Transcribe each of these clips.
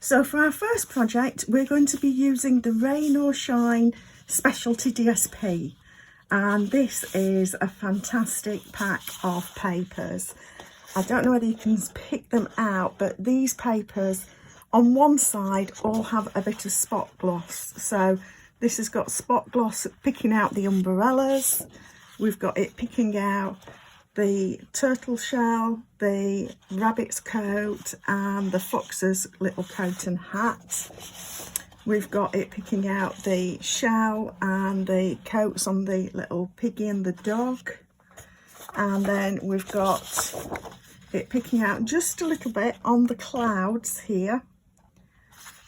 So for our first project, we're going to be using the Rain or Shine Specialty DSP. And this is a fantastic pack of papers. I don't know whether you can pick them out, but these papers on one side all have a bit of spot gloss. So this has got spot gloss picking out the umbrellas. We've got it picking out the turtle shell, the rabbit's coat and the fox's little coat and hat. We've got it picking out the shell and the coats on the little piggy and the dog. And then we've got it picking out just a little bit on the clouds here.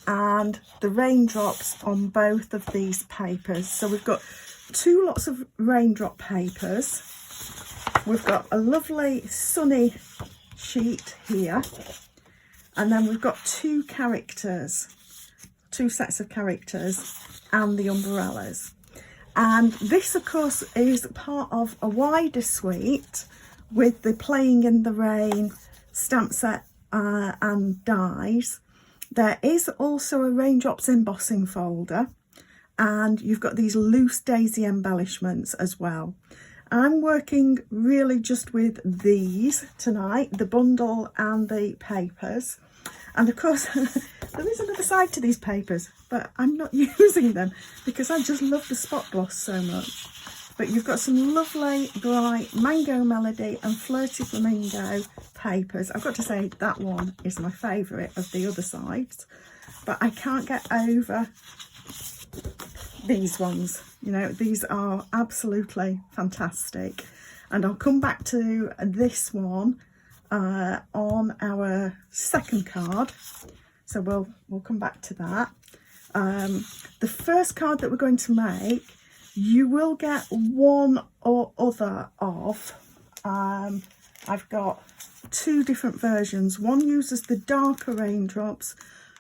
And the raindrops on both of these papers. So we've got two lots of raindrop papers. We've got a lovely sunny sheet here, and then we've got two sets of characters and the umbrellas. And this of course is part of a wider suite with the Playing in the Rain stamp set and dies. There is also a raindrops embossing folder, and you've got these loose daisy embellishments as well. I'm working really just with these tonight, the bundle and the papers. And of course, there is another side to these papers, but I'm not using them because I just love the spot gloss so much. But you've got some lovely bright Mango Melody and Flirty Flamingo papers. I've got to say that one is my favourite of the other sides, but I can't get over these ones. You know, these are absolutely fantastic, and I'll come back to this one on our second card, so we'll come back to that. The first card that we're going to make, you will get one or other of. I've got two different versions. One uses the darker raindrops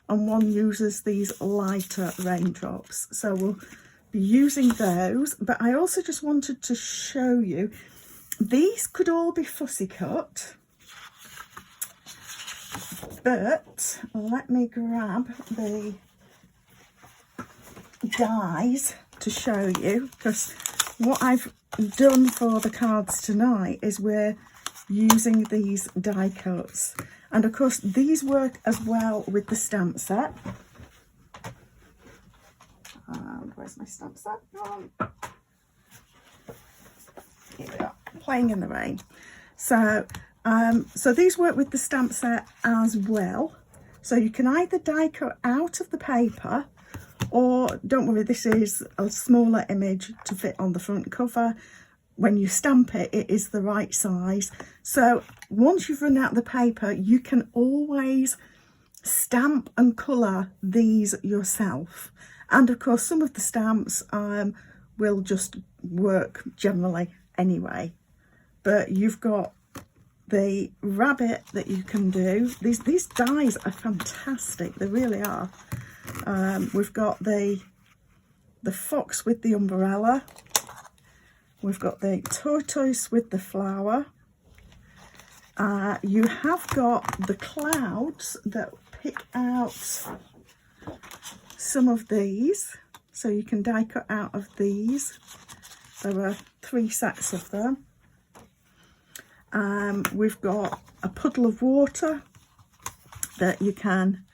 and one uses these lighter raindrops, so we'll be using those. But I also just wanted to show you, these could all be fussy cut, but let me grab the dies to show you, because what I've done for the cards tonight is we're using these die cuts, and of course these work as well with the stamp set. Where's my stamp set? Here we are, Playing in the Rain. So so these work with the stamp set as well. So you can either die cut out of the paper, or don't worry, this is a smaller image to fit on the front cover. When you stamp it, it is the right size. So once you've run out the paper, you can always stamp and colour these yourself. And of course, some of the stamps will just work generally anyway. But you've got the rabbit that you can do. These dies are fantastic, they really are. We've got the fox with the umbrella. We've got the tortoise with the flower. You have got the clouds that pick out some of these, so you can die cut out of these. There are 3 sets of them. We've got a puddle of water that you can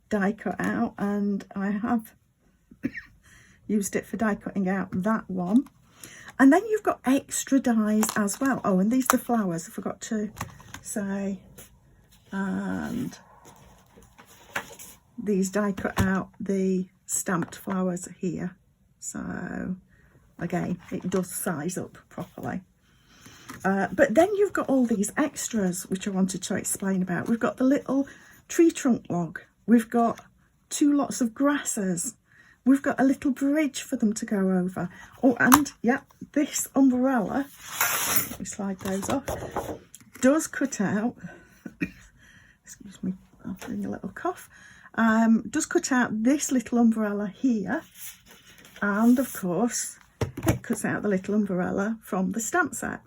die cut out, and I have used it for die cutting out that one. And then you've got extra dies as well. Oh, and these are the flowers, I forgot to say. And these die cut out the stamped flowers here. So again, it does size up properly. But then you've got all these extras which I wanted to explain about. We've got the little tree trunk log. We've got 2 lots of grasses. We've got a little bridge for them to go over. Oh, and yeah, this umbrella, let me slide those off, does cut out, excuse me, I'm having a little cough, does cut out this little umbrella here. And of course, it cuts out the little umbrella from the stamp set.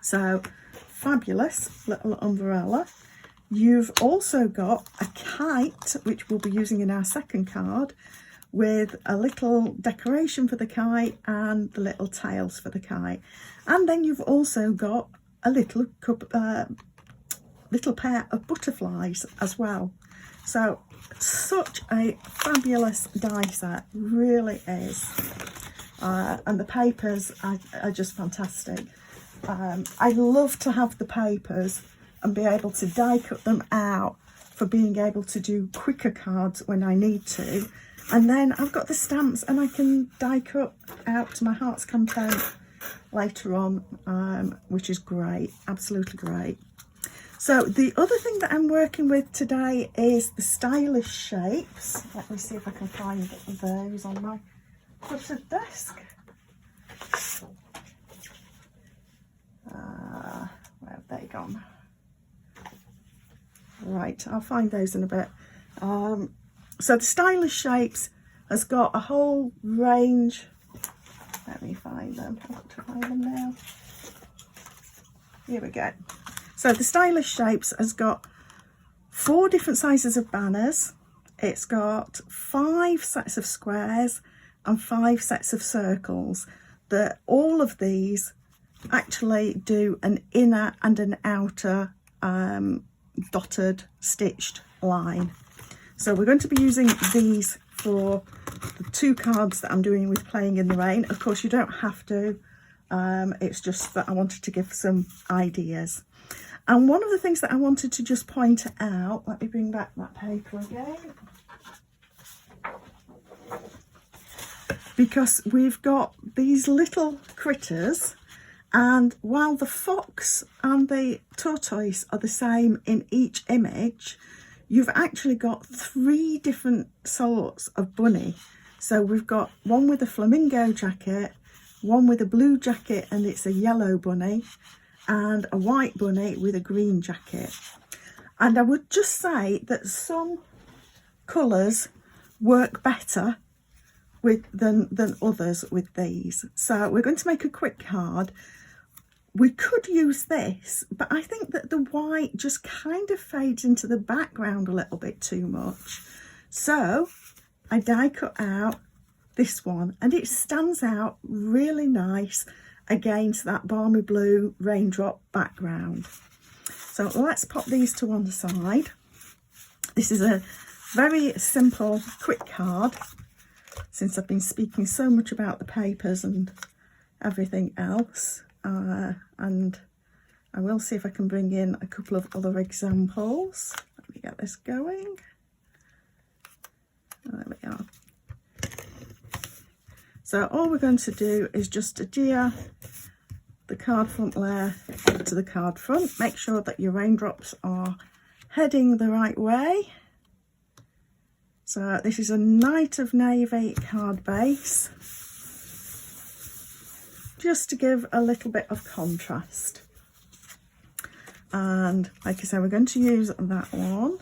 So, fabulous little umbrella. You've also got a kite, which we'll be using in our second card, with a little decoration for the kite and the little tails for the kite. And then you've also got a little pair of butterflies as well. So such a fabulous die set, really is. And the papers are just fantastic. I love to have the papers and be able to die cut them out for being able to do quicker cards when I need to. And then I've got the stamps and I can die cut out to my heart's content later on, which is great, absolutely great. So the other thing that I'm working with today is the stylish shapes. Let me see if I can find those on my footed desk. Where have they gone? Right, I'll find those in a bit. So the stylish shapes has got a whole range. Let me find them. I've got to find them now. Here we go. So the stylish shapes has got 4 different sizes of banners. It's got 5 sets of squares and 5 sets of circles. That all of these actually do an inner and an outer dotted stitched line. So we're going to be using these for the 2 cards that I'm doing with Playing in the Rain. Of course, you don't have to. It's just that I wanted to give some ideas. And one of the things that I wanted to just point out, let me bring back that paper again. Because we've got these little critters, and while the fox and the tortoise are the same in each image, you've actually got 3 different sorts of bunny. So we've got one with a flamingo jacket, one with a blue jacket and it's a yellow bunny, and a white bunny with a green jacket. And I would just say that some colours work better than others with these. So we're going to make a quick card. We could use this, but I think that the white just kind of fades into the background a little bit too much. So I die cut out this one and it stands out really nice against that balmy blue raindrop background. So let's pop these to one side. This is a very simple, quick card, since I've been speaking so much about the papers and everything else. And I will see if I can bring in a couple of other examples. Let me get this going. There we are. So all we're going to do is just adhere the card front layer to the card front. Make sure that your raindrops are heading the right way. So this is a Night of Navy card base, just to give a little bit of contrast. And like I said, we're going to use that one.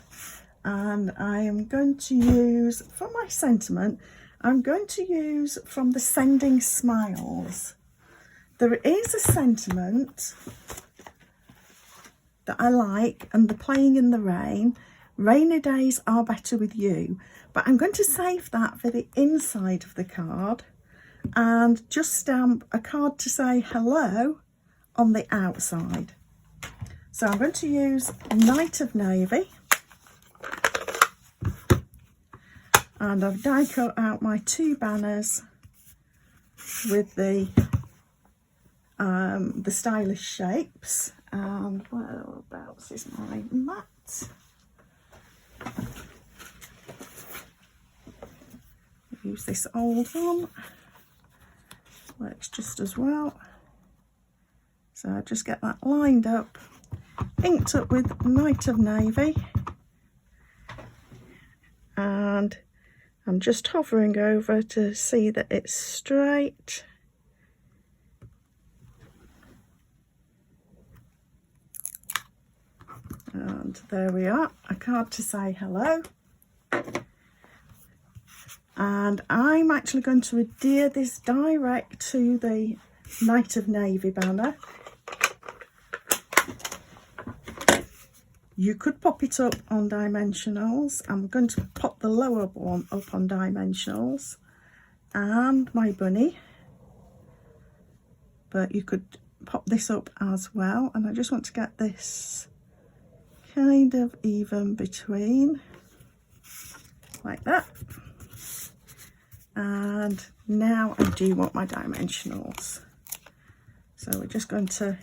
And I am going to use, for my sentiment, I'm going to use from the Sending Smiles. There is a sentiment that I like, and the Playing in the Rain. Rainy days are better with you. But I'm going to save that for the inside of the card and just stamp a card to say hello on the outside. So I'm going to use Night of Navy. And I've die cut out my 2 banners with the stylish shapes. And whereabouts is my mat? Use this old one. Works just as well. So I just get that lined up, inked up with Night of Navy, and I'm just hovering over to see that it's straight. And there we are, a card to say hello. And I'm actually going to adhere this direct to the Night of Navy banner. You could pop it up on dimensionals. I'm going to pop the lower one up on dimensionals and my bunny, but you could pop this up as well. And I just want to get this kind of even between, like that. And now I do want my dimensionals, so we're just going to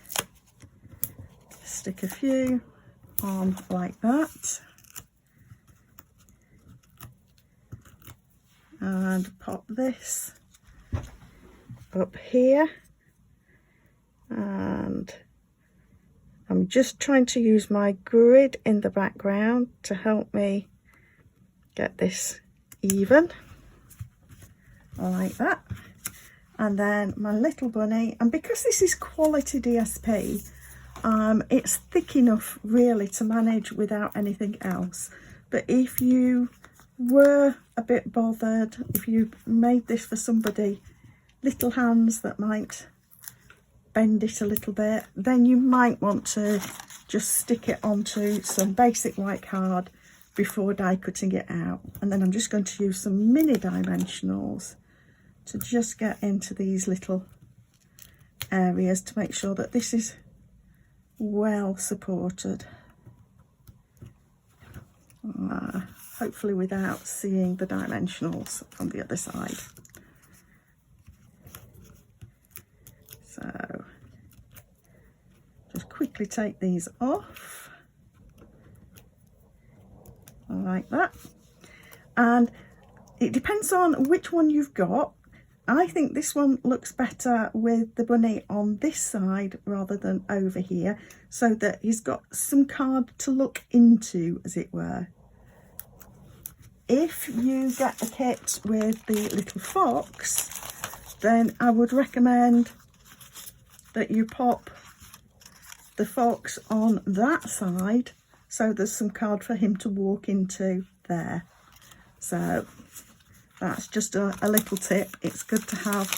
stick a few on like that and pop this up here. And I'm just trying to use my grid in the background to help me get this even, like that. And then my little bunny, and because this is quality DSP, it's thick enough really to manage without anything else. But if you were a bit bothered, if you made this for somebody, little hands that might bend it a little bit, then you might want to just stick it onto some basic white card before die cutting it out. And then I'm just going to use some mini dimensionals to just get into these little areas to make sure that this is well supported, hopefully without seeing the dimensionals on the other side. So just quickly take these off like that, and it depends on which one you've got. I think this one looks better with the bunny on this side rather than over here, so that he's got some card to look into, as it were. If you get a kit with the little fox, then I would recommend that you pop the fox on that side, so there's some card for him to walk into there. So that's just a little tip. It's good to have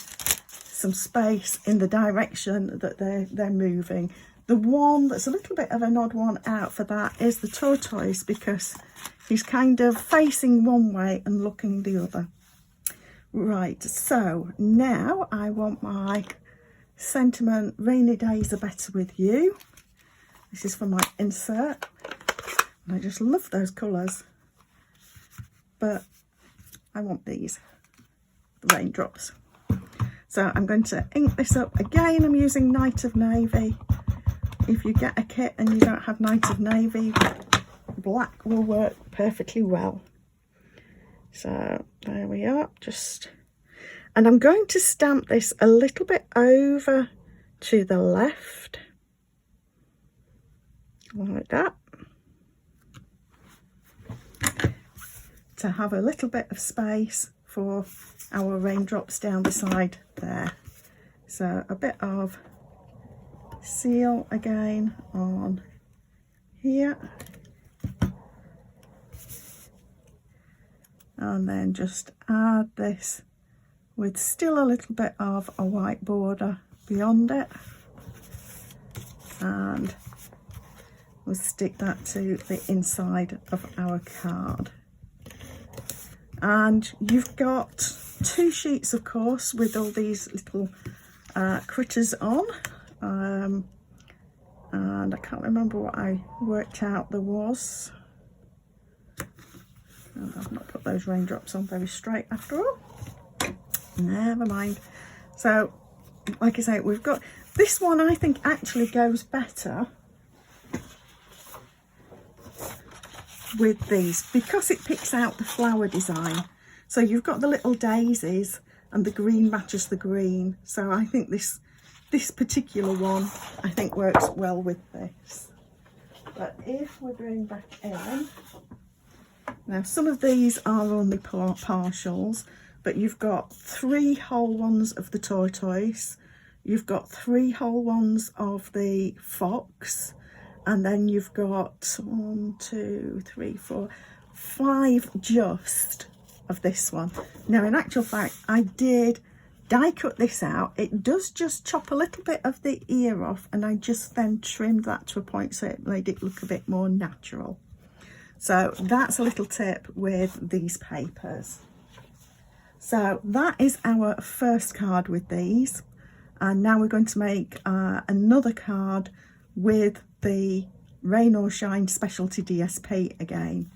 some space in the direction that they're moving. The one that's a little bit of an odd one out for that is the tortoise, because he's kind of facing one way and looking the other. Right, so now I want my sentiment, rainy days are better with you. This is for my insert, and I just love those colours, but I want these, the raindrops. So I'm going to ink this up again. I'm using Night of Navy. If you get a kit and you don't have Night of Navy, black will work perfectly well. So there we are, and I'm going to stamp this a little bit over to the left, like that, to have a little bit of space for our raindrops down the side there. So a bit of seal again on here, and then just add this with still a little bit of a white border beyond it, and we'll stick that to the inside of our card. And you've got 2 sheets, of course, with all these little critters on, and I can't remember what I worked out there was. And I've not put those raindrops on very straight after all. Never mind. So like I say, we've got this one. I think actually goes better with these because it picks out the flower design. So you've got the little daisies and the green matches the green. So I think this particular one I think works well with this. But if we bring back in, now some of these are only partials, but you've got 3 whole ones of the tortoise, you've got 3 whole ones of the fox, and then you've got 1, 2, 3, 4, 5 just of this one. Now in actual fact I did die cut this out. It does just chop a little bit of the ear off, and I just then trimmed that to a point so it made it look a bit more natural. So that's a little tip with these papers. So that is our first card with these, and now we're going to make another card with the Rain or Shine Specialty DSP again.